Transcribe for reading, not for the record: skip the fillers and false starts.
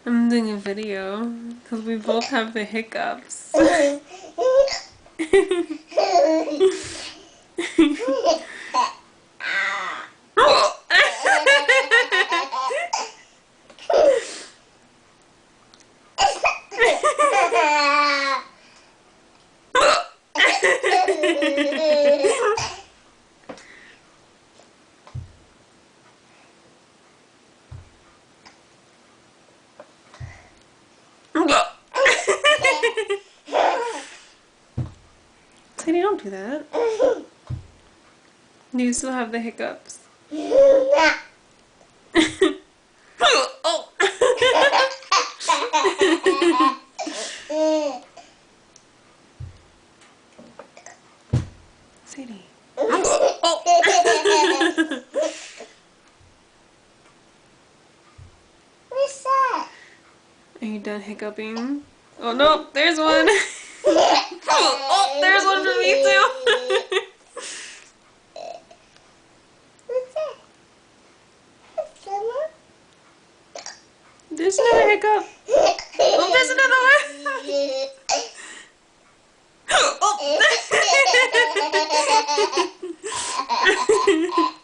I'm doing a video because we both have the hiccups. Sadie, don't do that. Do you still have the hiccups? Oh! Sadie. Oh! What's that? Are you done hiccuping? Oh no, there's one! Oh, there's one for me too! What's that? What's that? There's another hiccup! Oh, there's another one! Oh!